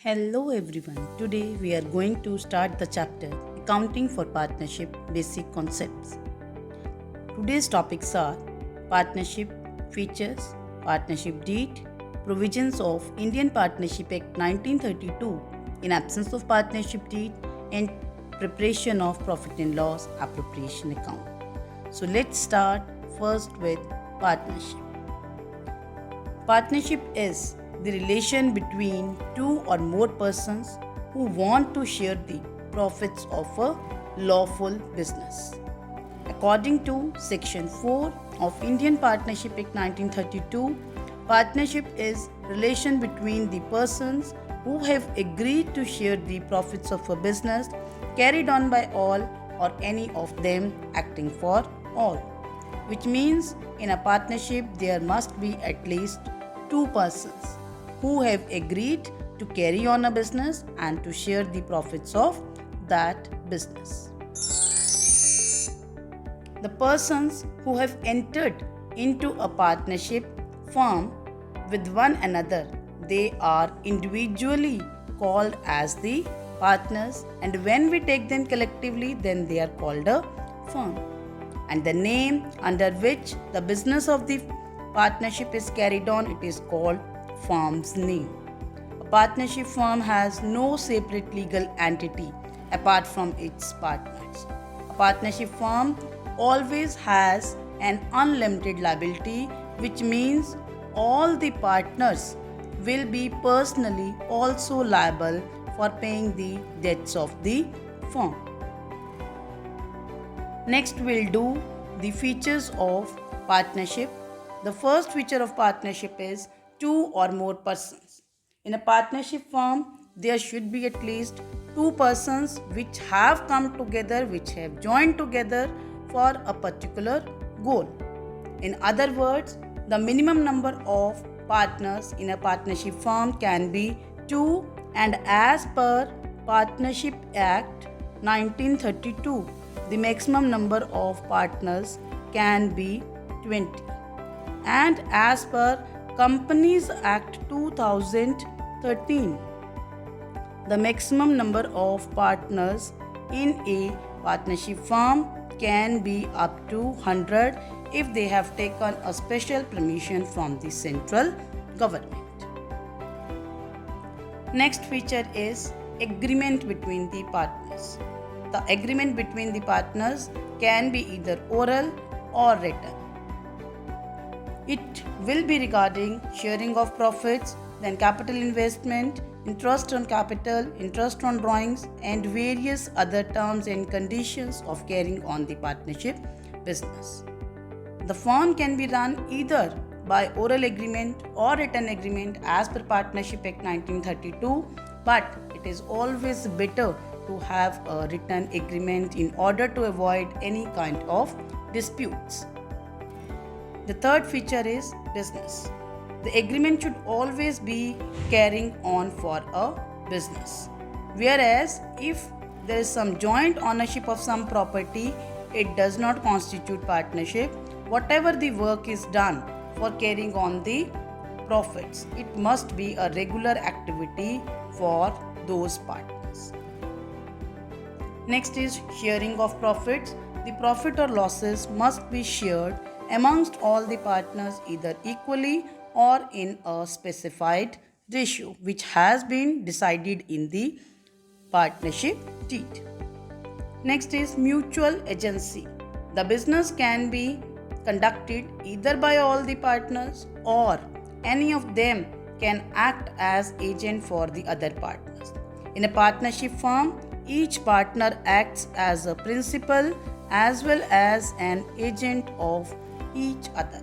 Hello everyone. Today we are going to start the chapter Accounting for Partnership Basic Concepts. Today's topics are partnership features, partnership deed, provisions of Indian Partnership Act 1932 in absence of partnership deed, and preparation of profit and loss appropriation account. So let's start first with partnership. Partnership is the relation between two or more persons who want to share the profits of a lawful business. According to Section 4 of Indian Partnership Act 1932, partnership is relation between the persons who have agreed to share the profits of a business carried on by all or any of them acting for all, which means in a partnership there must be at least two persons who have agreed to carry on a business and to share the profits of that business. The persons who have entered into a partnership firm with one another, they are individually called as the partners, and when we take them collectively, then they are called a firm. And the name under which the business of the partnership is carried on, it is called firm's name. A partnership firm has no separate legal entity apart from its partners. A partnership firm always has an unlimited liability, which means all the partners will be personally also liable for paying the debts of the firm. Next, we'll do the features of partnership. The first feature of partnership is two or more persons. In a partnership firm, there should be at least two persons which have come together, which have joined together for a particular goal. In other words, the minimum number of partners in a partnership firm can be two, and as per Partnership Act 1932, the maximum number of partners can be 20. And as per Companies Act 2013, the maximum number of partners in a partnership firm can be up to 100 if they have taken a special permission from the central government. Next feature is agreement between the partners. The agreement between the partners can be either oral or written. It will be regarding sharing of profits, then capital investment, interest on capital, interest on drawings, and various other terms and conditions of carrying on the partnership business. The firm can be run either by oral agreement or written agreement as per Partnership Act 1932, but it is always better to have a written agreement in order to avoid any kind of disputes. The third feature is business. The agreement should always be carrying on for a business. Whereas if there is some joint ownership of some property, it does not constitute partnership. Whatever the work is done for carrying on the profits, it must be a regular activity for those partners. Next is sharing of profits. The profit or losses must be shared amongst all the partners either equally or in a specified ratio which has been decided in the partnership deed. Next is mutual agency. The business can be conducted either by all the partners or any of them can act as agent for the other partners. In a partnership firm, each partner acts as a principal as well as an agent of each other.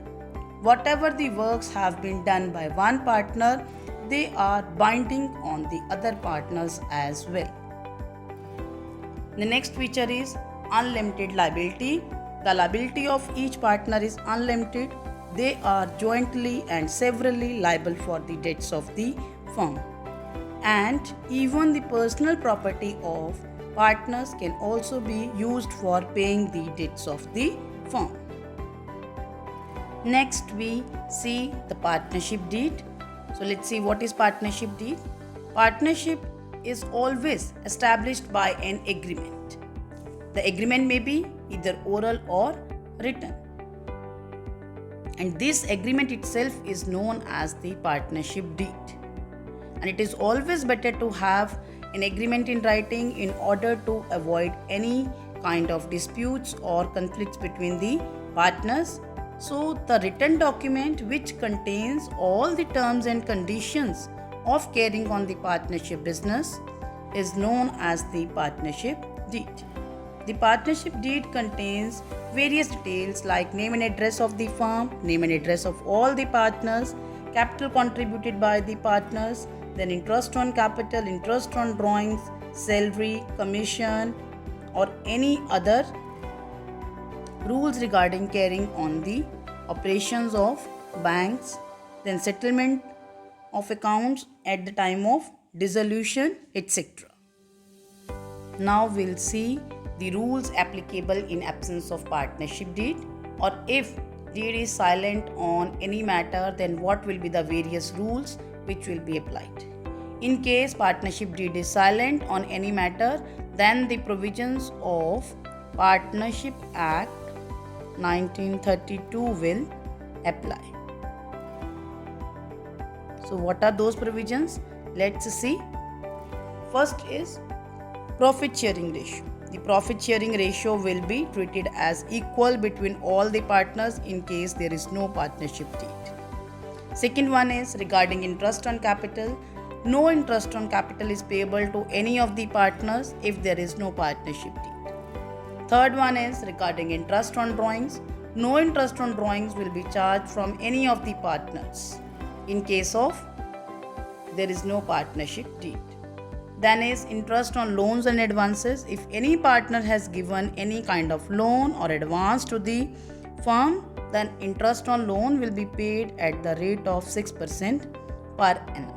Whatever the works have been done by one partner, they are binding on the other partners as well. The next feature is unlimited liability. The liability of each partner is unlimited. They are jointly and severally liable for the debts of the firm. And even the personal property of partners can also be used for paying the debts of the firm. Next, we see the partnership deed. So let's see what is partnership deed. Partnership is always established by an agreement. The agreement may be either oral or written. And this agreement itself is known as the partnership deed. And it is always better to have an agreement in writing in order to avoid any kind of disputes or conflicts between the partners. So, the written document which contains all the terms and conditions of carrying on the partnership business is known as the partnership deed. The partnership deed contains various details like name and address of the firm, name and address of all the partners, capital contributed by the partners, then interest on capital, interest on drawings, salary, commission, or any other rules regarding carrying on the operations of banks, then settlement of accounts at the time of dissolution, etc. Now we'll see the rules applicable in absence of partnership deed, or if deed is silent on any matter, then what will be the various rules which will be applied. In case partnership deed is silent on any matter, then the provisions of Partnership Act 1932 will apply. So what are those provisions? Let's see. First is profit sharing ratio. The profit sharing ratio will be treated as equal between all the partners in case there is no partnership deed. Second one is regarding interest on capital. No interest on capital is payable to any of the partners if there is no partnership deed. Third one is regarding interest on drawings. No interest on drawings will be charged from any of the partners in case of there is no partnership deed. Then is interest on loans and advances. If any partner has given any kind of loan or advance to the firm, then interest on loan will be paid at the rate of 6% per annum.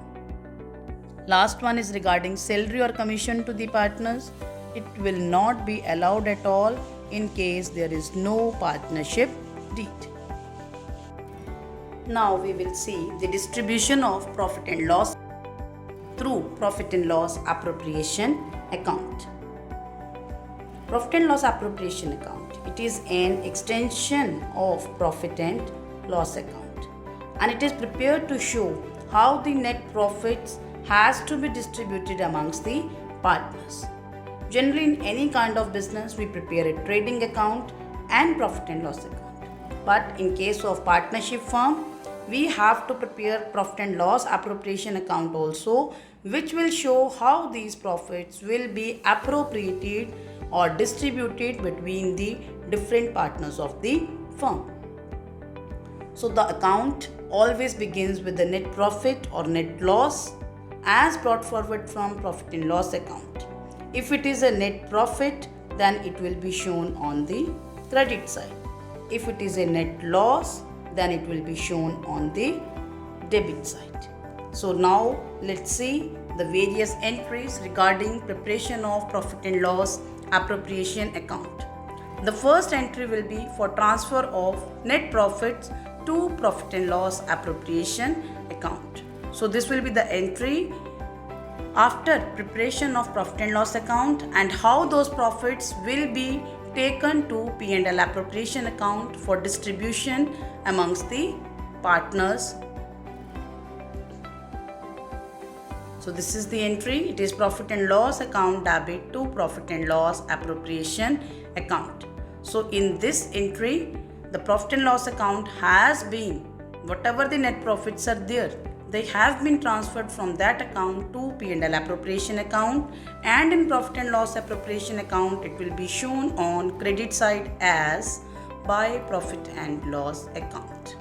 Last one is regarding salary or commission to the partners. It will not be allowed at all in case there is no partnership deed. Now we will see the distribution of profit and loss through profit and loss appropriation account. Profit and loss appropriation account. It is an extension of profit and loss account, and it is prepared to show how the net profits has to be distributed amongst the partners. Generally, in any kind of business, we prepare a trading account and profit and loss account. But in case of partnership firm, we have to prepare profit and loss appropriation account also, which will show how these profits will be appropriated or distributed between the different partners of the firm. So the account always begins with the net profit or net loss as brought forward from profit and loss account. If it is a net profit, then it will be shown on the credit side. If it is a net loss, then it will be shown on the debit side. So now let's see the various entries regarding preparation of profit and loss appropriation account. The first entry will be for transfer of net profits to profit and loss appropriation account. So this will be the entry after preparation of profit and loss account and how those profits will be taken to P&L appropriation account for distribution amongst the partners. So this is the entry. It is profit and loss account debit to profit and loss appropriation account. So in this entry, the profit and loss account has been, whatever the net profits are there, they have been transferred from that account to P&L appropriation account, and in profit and loss appropriation account it will be shown on credit side as by profit and loss account.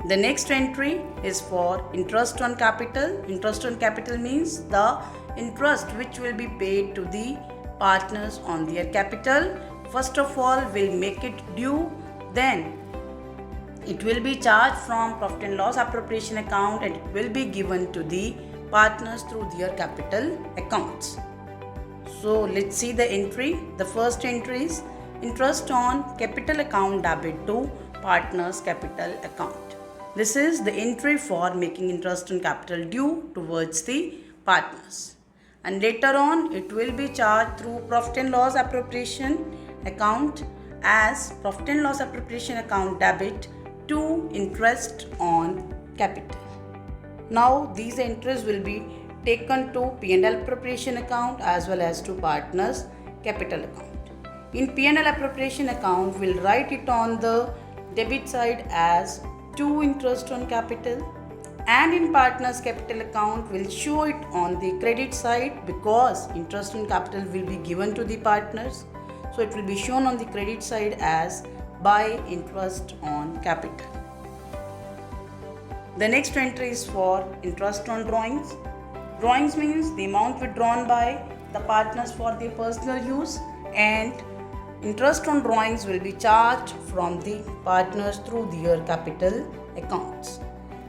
The next entry is for interest on capital. Interest on capital means the interest which will be paid to the partners on their capital. First of all, we'll make it due, then it will be charged from profit and loss appropriation account and it will be given to the partners through their capital accounts. So let's see the entry. The first entry is interest on capital account debit to partners capital account. This is the entry for making interest on capital due towards the partners. And later on, it will be charged through profit and loss appropriation account as profit and loss appropriation account debit to interest on capital. Now, these entries will be taken to P&L appropriation account as well as to partners capital account. In P&L appropriation account, we'll write it on the debit side as to interest on capital, and in partners capital account we'll show it on the credit side because interest on capital will be given to the partners. So it will be shown on the credit side as by interest on capital. The next entry is for interest on drawings. Drawings means the amount withdrawn by the partners for their personal use, and interest on drawings will be charged from the partners through their capital accounts.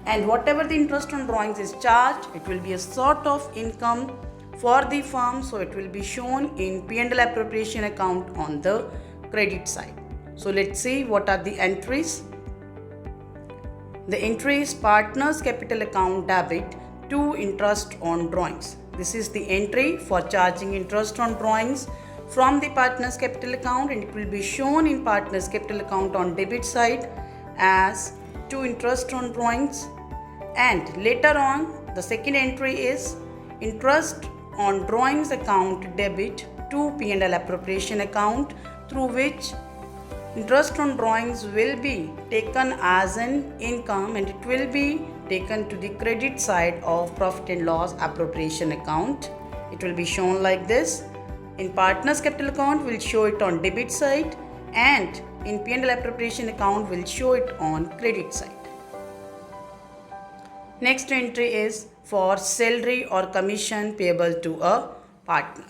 And whatever the interest on drawings is charged, it will be a sort of income for the firm, so it will be shown in P&L appropriation account on the credit side. So let's see what are the entries. The entry is partners capital account debit to interest on drawings. This is the entry for charging interest on drawings from the partners capital account, and it will be shown in partners capital account on debit side as to interest on drawings. And later on, the second entry is interest on drawings account debit to P&L appropriation account, through which interest on drawings will be taken as an income and it will be taken to the credit side of profit and loss appropriation account. It will be shown like this. In partners capital account, we'll show it on debit side, and in P&L appropriation account, we'll show it on credit side. Next entry is for salary or commission payable to a partner.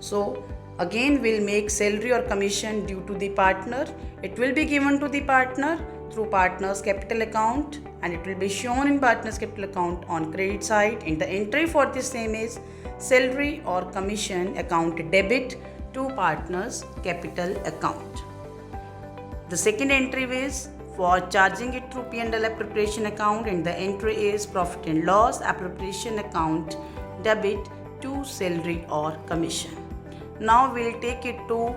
So again, we'll make salary or commission due to the partner. It will be given to the partner through partners capital account, and it will be shown in partners capital account on credit side. And the entry for the same is salary or commission account debit to partners capital account. The second entry is for charging it through P&L appropriation account, and the entry is profit and loss appropriation account debit to salary or commission. Now we'll take it to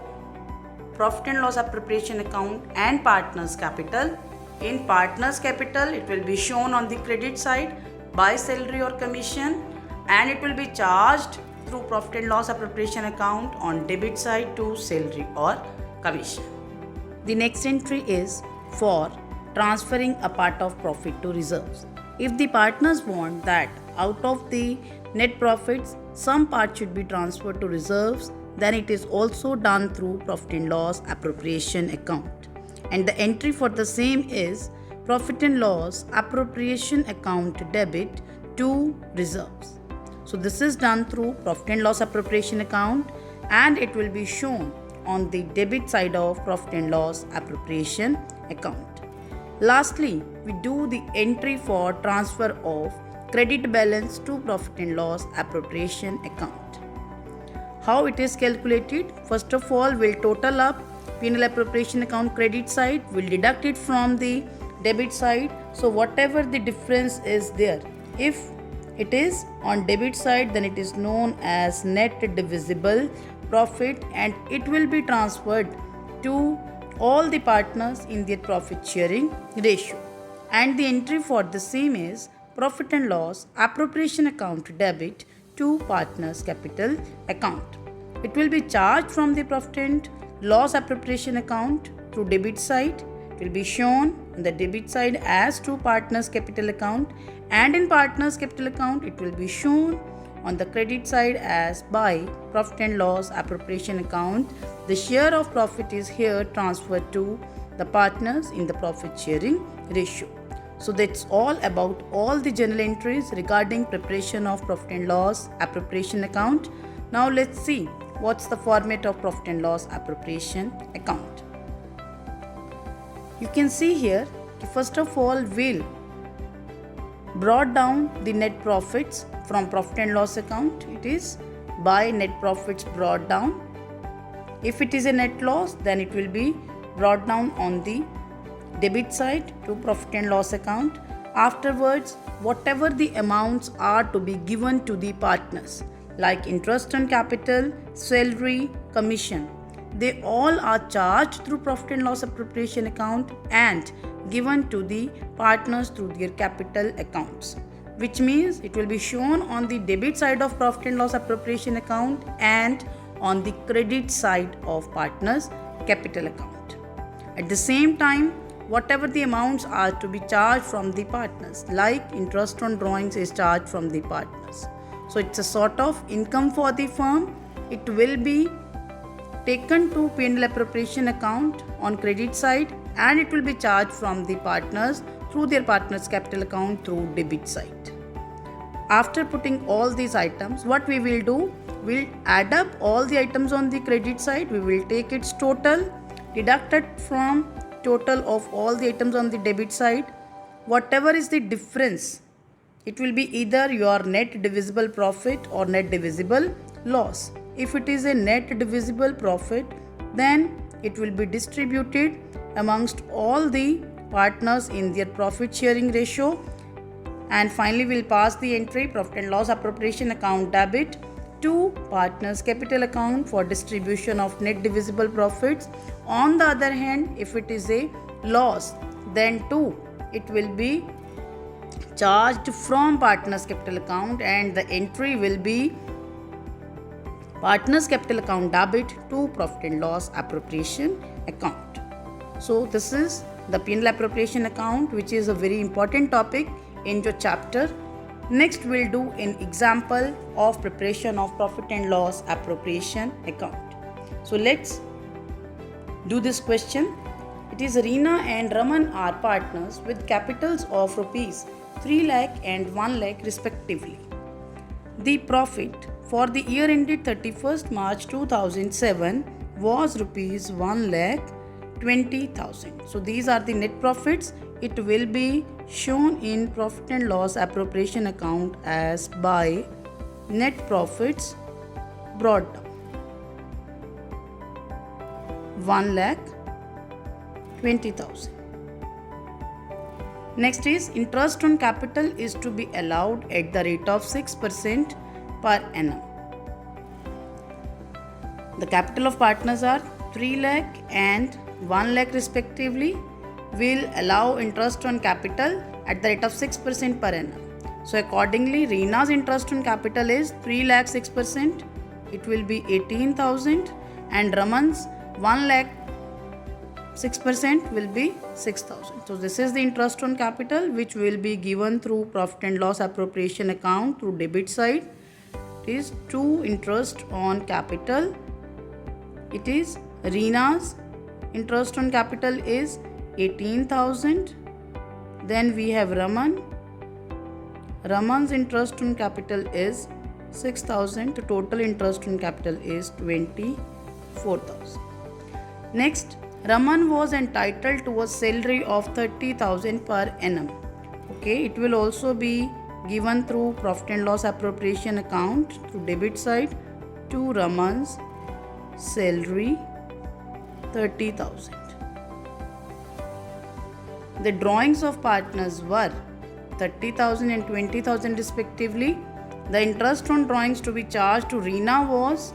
profit and loss appropriation account and partners capital. In partners capital, it will be shown on the credit side by salary or commission, and it will be charged through profit and loss appropriation account on debit side to salary or commission. The next entry is for transferring a part of profit to reserves. If the partners want that out of the net profits, some part should be transferred to reserves, then it is also done through profit and loss appropriation account. And the entry for the same is profit and loss appropriation account debit to reserves. So this is done through profit and loss appropriation account, and it will be shown on the debit side of profit and loss appropriation account. Lastly, we do the entry for transfer of credit balance to profit and loss appropriation account. How it is calculated? First of all, we'll total up P&L appropriation account credit side, we'll deduct it from the debit side. So whatever the difference is there, if it is on debit side, then it is known as net divisible profit, and it will be transferred to all the partners in their profit sharing ratio. And the entry for the same is profit and loss appropriation account debit to partners capital account. It will be charged from the profit and loss appropriation account through debit side. It will be shown on the debit side as to partners capital account, and in partners capital account it will be shown on the credit side as by profit and loss appropriation account. The share of profit is here transferred to the partners in the profit sharing ratio. So that's all about all the journal entries regarding preparation of profit and loss appropriation account. Now let's see what's the format of profit and loss appropriation account. You can see here, first of all, we'll brought down the net profits from profit and loss account. It is by net profits brought down. If it is a net loss, then it will be brought down on the debit side to profit and loss account. Afterwards, whatever the amounts are to be given to the partners, like interest on capital, salary, commission, they all are charged through profit and loss appropriation account and given to the partners through their capital accounts, which means it will be shown on the debit side of profit and loss appropriation account and on the credit side of partners capital account. At the same time, whatever the amounts are to be charged from the partners, like interest on drawings is charged from the partners. So it's a sort of income for the firm. It will be taken to P&L appropriation account on credit side and it will be charged from the partners through their partners capital account through debit side. After putting all these items, what we will do, we'll add up all the items on the credit side. We will take its total, deduct it from total of all the items on the debit side. Whatever is the difference, it will be either your net divisible profit or net divisible loss. If it is a net divisible profit, then it will be distributed amongst all the partners in their profit sharing ratio. And finally, we'll pass the entry profit and loss appropriation account debit to partners capital account for distribution of net divisible profits. On the other hand, if it is a loss, then too it will be charged from partners capital account and the entry will be partners capital account debit to profit and loss appropriation account. So this is the P&L appropriation account, which is a very important topic in your chapter. Next, we'll do an example of preparation of profit and loss appropriation account. So let's do this question. It is Reena and Raman are partners with capitals of rupees 3 lakh and 1 lakh respectively. The profit for the year ended 31st March 2007 was rupees 1 lakh 20,000. So these are the net profits. It will be shown in profit and loss appropriation account as by net profits brought down 1 lakh 20,000. Next is interest on capital is to be allowed at the rate of 6% per annum. The capital of partners are 3 lakh and 1 lakh respectively. Will allow interest on capital at the rate of 6% per annum. So accordingly, Reena's interest on capital is 3 lakh 6%. It will be 18,000 and Raman's 1 lakh 6% will be 6,000. So this is the interest on capital which will be given through profit and loss appropriation account through debit side. It is to interest on capital. It is Reena's interest on capital is 18,000. Then we have Raman. Raman's interest on capital is 6,000. The total interest on capital is 24,000. Next, Raman was entitled to a salary of 30,000 per annum. Okay, it will also be given through profit and loss appropriation account through debit side to Raman's salary 30,000. The drawings of partners were 30,000 and 20,000 respectively. The interest on drawings to be charged to Reena was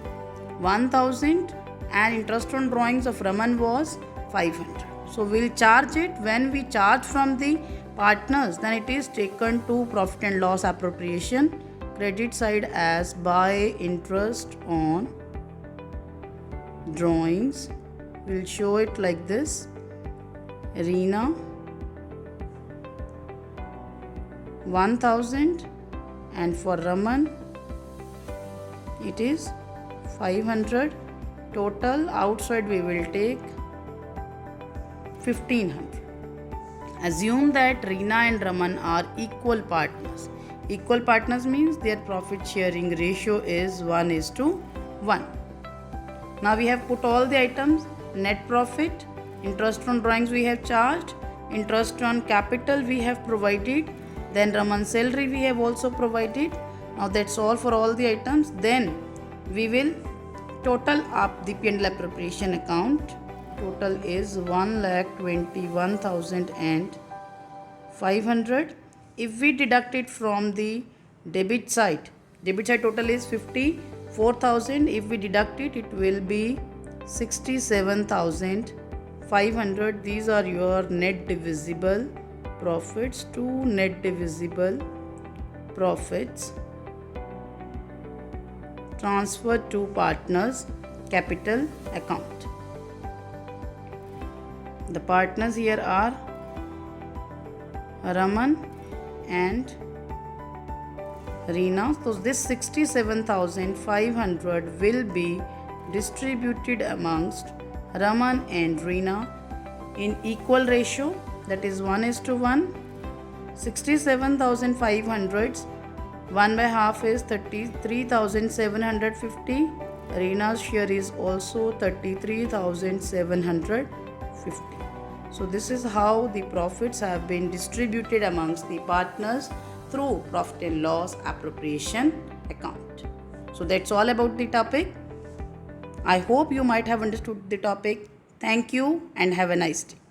1,000 and interest on drawings of Raman was 500. So we'll charge it. When we charge from the partners, then it is taken to profit and loss appropriation credit side as by interest on drawings. We'll show it like this. Reena 1,000 and for Raman it is 500. Total outside we will take 1,500. Assume that Reena and Raman are equal partners. Equal partners means their profit sharing ratio is 1:1. Now we have put all the items. Net profit, interest on drawings we have charged, interest on capital we have provided, then Raman's salary we have also provided. Now that's all for all the items. Then we will total up the P&L appropriation account total is 1,21,500. If we deduct it from the debit side total is 54,000. If we deduct it, it will be 67,500. These are your net divisible profits. Two net divisible profits transferred to partners' capital account. The partners here are Raman and Reena. So this 67,500 will be distributed amongst Raman and Reena in equal ratio, that is 1:1. 67,500 1 by half is 33,750. Reena's share is also 33,750. So this is how the profits have been distributed amongst the partners through profit and loss appropriation account. So that's all about the topic. I hope you might have understood the topic. Thank you and have a nice day.